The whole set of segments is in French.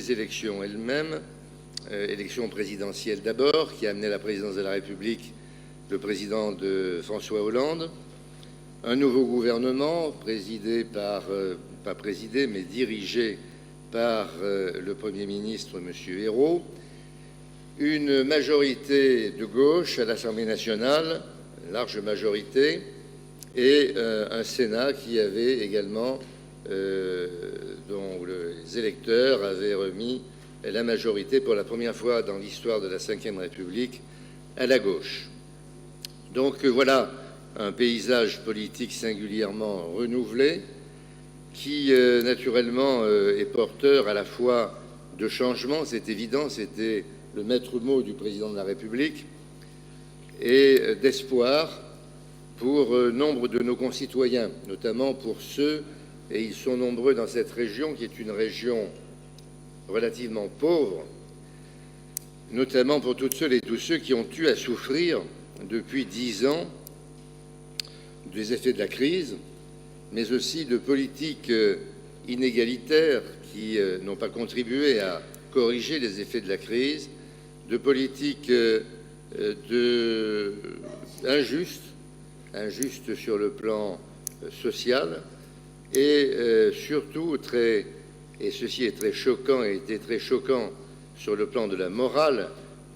les élections elles-mêmes, élection présidentielle d'abord, qui a amené à la présidence de la République le président François Hollande, un nouveau gouvernement présidé par, pas présidé, mais dirigé par le Premier ministre, M. Ayrault, une majorité de gauche à l'Assemblée nationale, une large majorité, et un Sénat qui avait également, dont les électeurs avaient remis la majorité pour la première fois dans l'histoire de la Ve République à la gauche. Donc voilà un paysage politique singulièrement renouvelé qui naturellement est porteur à la fois de changements, c'est évident, c'était le maître mot du président de la République, et d'espoir pour nombre de nos concitoyens, notamment pour ceux, et ils sont nombreux dans cette région, qui est une région relativement pauvre, notamment pour toutes celles et tous ceux qui ont eu à souffrir depuis 10 ans des effets de la crise, mais aussi de politiques inégalitaires qui n'ont pas contribué à corriger les effets de la crise, de politiques injustes sur le plan social, et surtout et ceci est très choquant et était très choquant sur le plan de la morale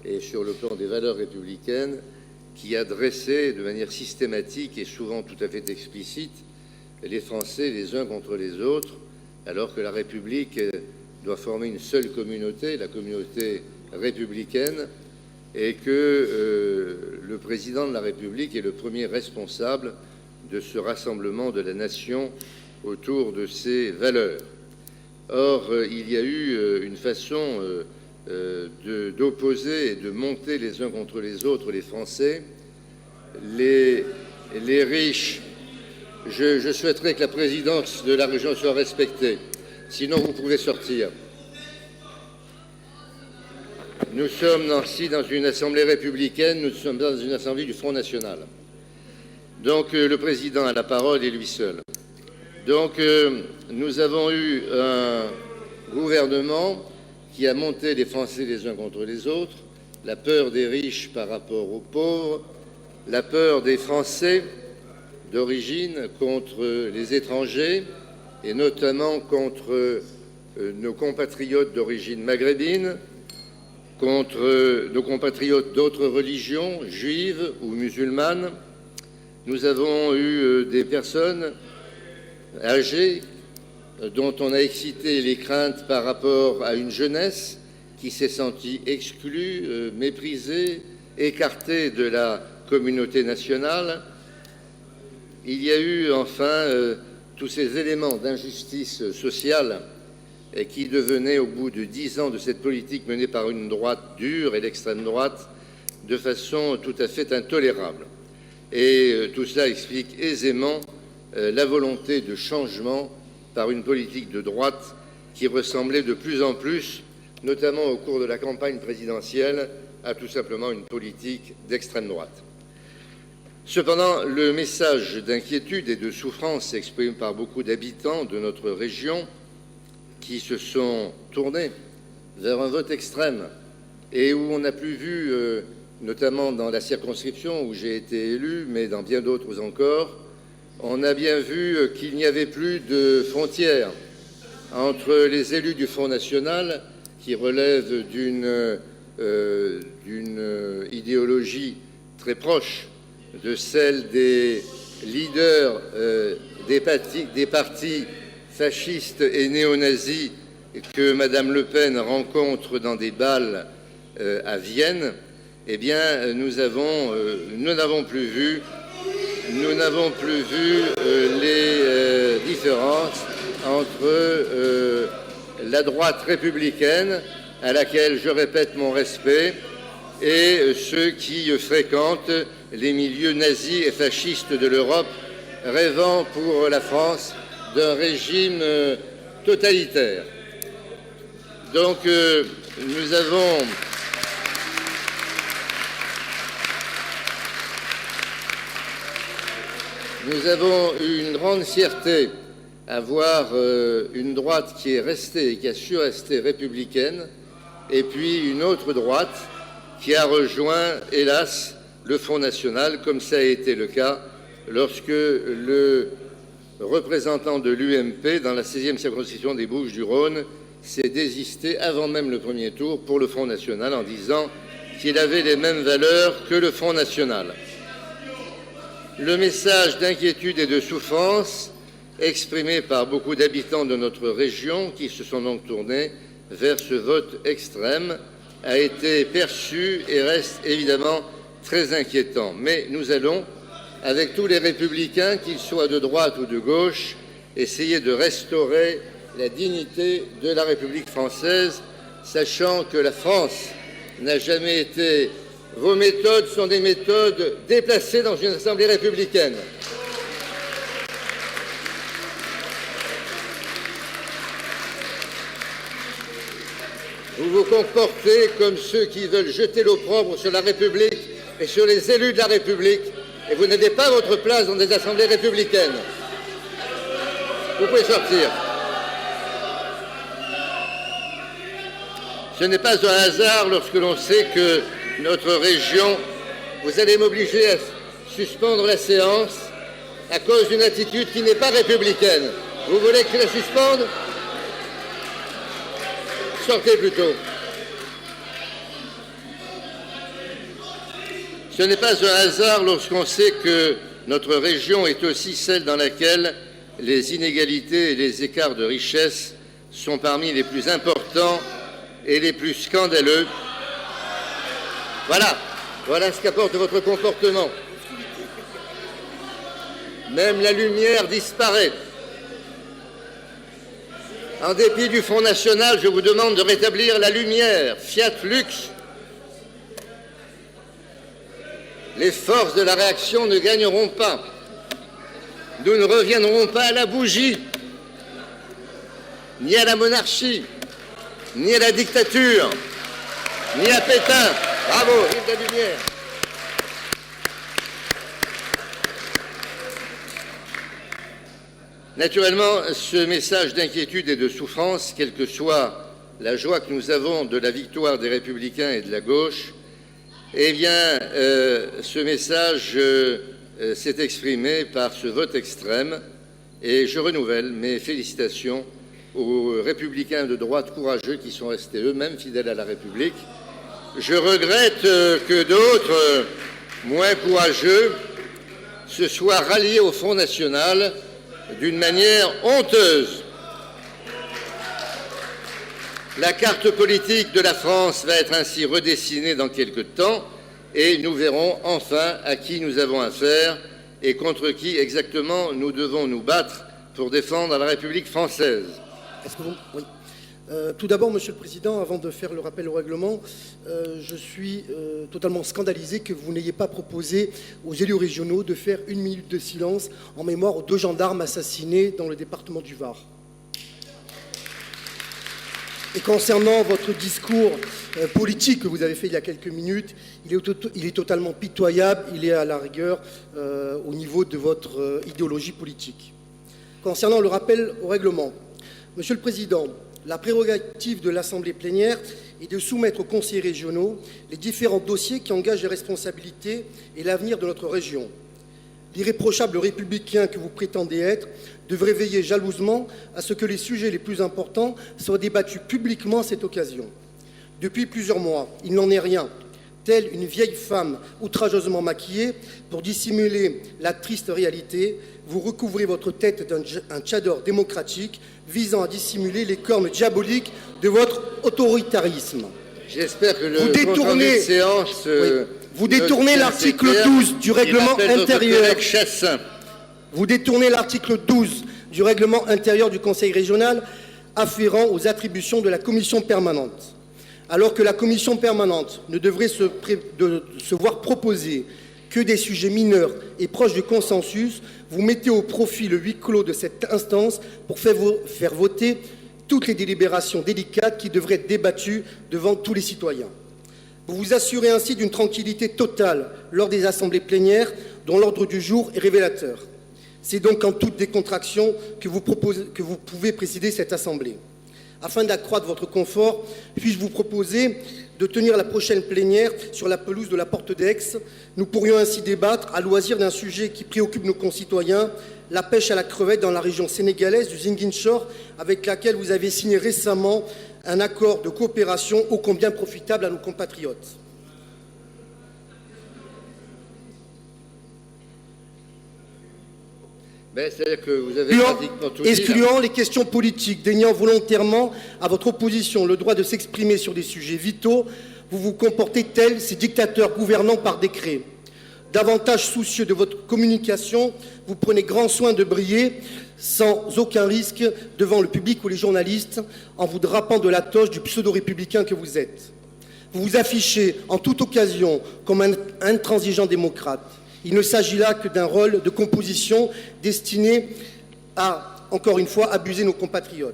et sur le plan des valeurs républicaines, qui a dressé de manière systématique et souvent tout à fait explicite les Français les uns contre les autres, alors que la République doit former une seule communauté, la communauté républicaine, et que le président de la République est le premier responsable de ce rassemblement de la nation autour de ces valeurs. Or, il y a eu une façon d'opposer et de monter les uns contre les autres les Français, les riches. Je souhaiterais que la présidence de la région soit respectée, sinon vous pouvez sortir. Nous sommes ici dans une assemblée républicaine, nous sommes dans une assemblée du Front National. Donc le président a la parole et lui seul. Donc nous avons eu un gouvernement qui a monté les Français les uns contre les autres, la peur des riches par rapport aux pauvres, la peur des Français d'origine contre les étrangers, et notamment contre nos compatriotes d'origine maghrébine, contre nos compatriotes d'autres religions, juives ou musulmanes. Nous avons eu des personnes âgées dont on a excité les craintes par rapport à une jeunesse qui s'est sentie exclue, méprisée, écartée de la communauté nationale. Il y a eu enfin tous ces éléments d'injustice sociale qui devenaient, au bout de 10 ans de cette politique menée par une droite dure et l'extrême droite, de façon tout à fait intolérable. Et tout cela explique aisément la volonté de changement par une politique de droite qui ressemblait de plus en plus, notamment au cours de la campagne présidentielle, à tout simplement une politique d'extrême droite. Cependant, le message d'inquiétude et de souffrance exprimé par beaucoup d'habitants de notre région qui se sont tournés vers un vote extrême et où on n'a plus vu, notamment dans la circonscription où j'ai été élu, mais dans bien d'autres encore, on a bien vu qu'il n'y avait plus de frontières entre les élus du Front National, qui relèvent d'une idéologie très proche de celle des leaders des partis fascistes et néo-nazis que Madame Le Pen rencontre dans des bals à Vienne. Eh bien, nous n'avons plus vu les différences entre la droite républicaine, à laquelle je répète mon respect, et ceux qui fréquentent les milieux nazis et fascistes de l'Europe, rêvant pour la France d'un régime totalitaire. Donc nous avons eu une grande fierté avoir une droite qui est restée et qui a su rester républicaine, et puis une autre droite qui a rejoint, hélas, le Front National, comme ça a été le cas lorsque le représentant de l'UMP dans la 16e circonscription des Bouches-du-Rhône s'est désisté avant même le premier tour pour le Front National en disant qu'il avait les mêmes valeurs que le Front National. Le message d'inquiétude et de souffrance exprimé par beaucoup d'habitants de notre région qui se sont donc tournés vers ce vote extrême a été perçu et reste évidemment très inquiétant. Mais nous allons, avec tous les républicains, qu'ils soient de droite ou de gauche, essayer de restaurer la dignité de la République française, sachant que la France n'a jamais été... Vos méthodes sont des méthodes déplacées dans une assemblée républicaine. Vous vous comportez comme ceux qui veulent jeter l'opprobre sur la République et sur les élus de la République, et vous n'avez pas votre place dans des assemblées républicaines. Vous pouvez sortir. Ce n'est pas un hasard lorsque l'on sait que notre région, vous allez m'obliger à suspendre la séance à cause d'une attitude qui n'est pas républicaine. Vous voulez que je la suspende ? Sortez plutôt. Ce n'est pas un hasard lorsqu'on sait que notre région est aussi celle dans laquelle les inégalités et les écarts de richesse sont parmi les plus importants et les plus scandaleux. Voilà ce qu'apporte votre comportement. Même la lumière disparaît. En dépit du Front National, je vous demande de rétablir la lumière. Fiat Lux. Les forces de la réaction ne gagneront pas. Nous ne reviendrons pas à la bougie, ni à la monarchie, ni à la dictature, ni à Pétain. Bravo, vive la lumière. Naturellement, ce message d'inquiétude et de souffrance, quelle que soit la joie que nous avons de la victoire des Républicains et de la gauche, eh bien, ce message s'est exprimé par ce vote extrême, et je renouvelle mes félicitations aux Républicains de droite courageux qui sont restés eux-mêmes fidèles à la République. Je regrette que d'autres, moins courageux, se soient ralliés au Front National d'une manière honteuse. La carte politique de la France va être ainsi redessinée dans quelque temps et nous verrons enfin à qui nous avons affaire et contre qui exactement nous devons nous battre pour défendre la République française. Oui. Tout d'abord, Monsieur le Président, avant de faire le rappel au règlement, je suis totalement scandalisé que vous n'ayez pas proposé aux élus régionaux de faire 1 minute de silence en mémoire aux 2 gendarmes assassinés dans le département du Var. Et concernant votre discours politique que vous avez fait il y a quelques minutes, il est totalement pitoyable, il est à la rigueur au niveau de votre idéologie politique. Concernant le rappel au règlement, Monsieur le Président, la prérogative de l'Assemblée plénière est de soumettre aux conseillers régionaux les différents dossiers qui engagent les responsabilités et l'avenir de notre région. L'irréprochable républicain que vous prétendez être devrait veiller jalousement à ce que les sujets les plus importants soient débattus publiquement à cette occasion. Depuis plusieurs mois, il n'en est rien. Telle une vieille femme outrageusement maquillée pour dissimuler la triste réalité, vous recouvrez votre tête d'un tchador démocratique visant à dissimuler les cornes diaboliques de votre autoritarisme. J'espère que le compte-rendu de séance... Vous détournez l'article 12 du règlement intérieur. Vous détournez l'article 12 du règlement intérieur du Conseil régional afférent aux attributions de la commission permanente. Alors que la commission permanente ne devrait se voir proposer que des sujets mineurs et proches du consensus, vous mettez au profit le huis clos de cette instance pour faire voter toutes les délibérations délicates qui devraient être débattues devant tous les citoyens. Vous vous assurez ainsi d'une tranquillité totale lors des assemblées plénières dont l'ordre du jour est révélateur. C'est donc en toute décontraction que vous pouvez présider cette Assemblée. Afin d'accroître votre confort, puis-je vous proposer de tenir la prochaine plénière sur la pelouse de la Porte d'Aix. Nous pourrions ainsi débattre à loisir d'un sujet qui préoccupe nos concitoyens, la pêche à la crevette dans la région sénégalaise du Ziguinchor, avec laquelle vous avez signé récemment un accord de coopération ô combien profitable à nos compatriotes. C'est-à-dire que vous avez pratiquement tout dit. Excluant les questions politiques, déniant volontairement à votre opposition le droit de s'exprimer sur des sujets vitaux, vous vous comportez tels ces dictateurs gouvernant par décret. Davantage soucieux de votre communication, vous prenez grand soin de briller sans aucun risque devant le public ou les journalistes en vous drapant de la toge du pseudo-républicain que vous êtes. Vous vous affichez en toute occasion comme un intransigeant démocrate. Il ne s'agit là que d'un rôle de composition destiné à, encore une fois, abuser nos compatriotes.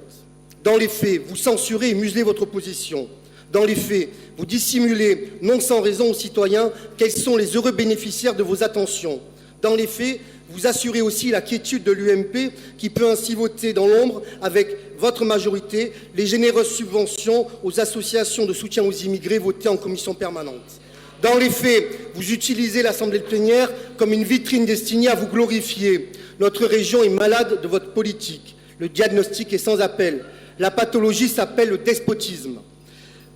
Dans les faits, vous censurez et muselez votre opposition. Dans les faits, vous dissimulez, non sans raison aux citoyens, quels sont les heureux bénéficiaires de vos attentions. Dans les faits, vous assurez aussi la quiétude de l'UMP qui peut ainsi voter dans l'ombre avec votre majorité les généreuses subventions aux associations de soutien aux immigrés votées en commission permanente. Dans les faits, vous utilisez l'Assemblée plénière comme une vitrine destinée à vous glorifier. Notre région est malade de votre politique. Le diagnostic est sans appel. La pathologie s'appelle le despotisme.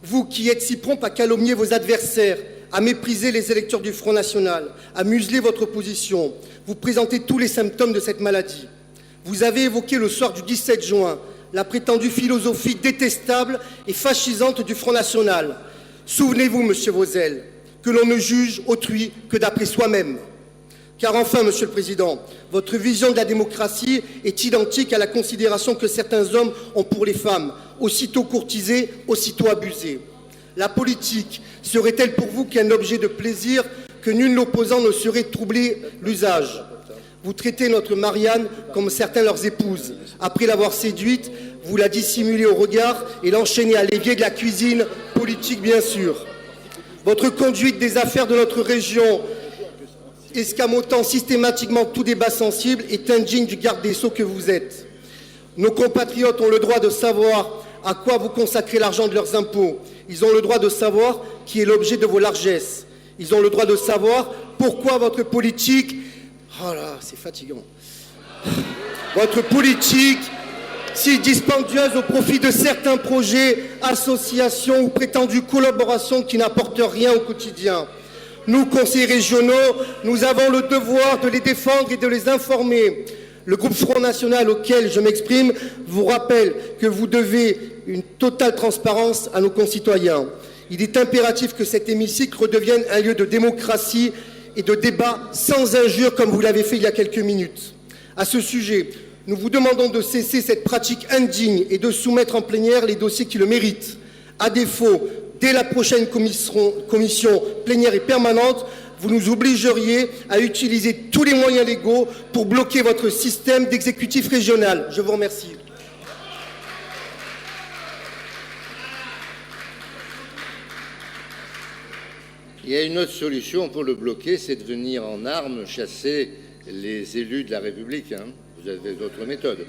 Vous qui êtes si prompt à calomnier vos adversaires, à mépriser les électeurs du Front National, à museler votre opposition, vous présentez tous les symptômes de cette maladie. Vous avez évoqué le soir du 17 juin la prétendue philosophie détestable et fascisante du Front National. Souvenez-vous, monsieur Vauzel, que l'on ne juge autrui que d'après soi-même. Car enfin, Monsieur le Président, votre vision de la démocratie est identique à la considération que certains hommes ont pour les femmes, aussitôt courtisées, aussitôt abusées. La politique serait-elle pour vous qu'un objet de plaisir que nul opposant ne saurait troubler l'usage? Vous traitez notre Marianne comme certains leurs épouses. Après l'avoir séduite, vous la dissimulez au regard et l'enchaînez à l'évier de la cuisine politique, bien sûr. Votre conduite des affaires de notre région, escamotant systématiquement tout débat sensible, est indigne du garde des Sceaux que vous êtes. Nos compatriotes ont le droit de savoir à quoi vous consacrez l'argent de leurs impôts. Ils ont le droit de savoir qui est l'objet de vos largesses. Ils ont le droit de savoir pourquoi votre politique... Oh là, c'est fatigant. Votre politique, si dispendieuse au profit de certains projets, associations ou prétendues collaborations qui n'apportent rien au quotidien. Nous, conseillers régionaux, nous avons le devoir de les défendre et de les informer. Le groupe Front National auquel je m'exprime vous rappelle que vous devez une totale transparence à nos concitoyens. Il est impératif que cet hémicycle redevienne un lieu de démocratie et de débat sans injure comme vous l'avez fait il y a quelques minutes. À ce sujet, nous vous demandons de cesser cette pratique indigne et de soumettre en plénière les dossiers qui le méritent. À défaut, dès la prochaine commission plénière et permanente, vous nous obligeriez à utiliser tous les moyens légaux pour bloquer votre système d'exécutif régional. Je vous remercie. Il y a une autre solution pour le bloquer, c'est de venir en armes chasser les élus de la République. Vous avez d'autres méthodes.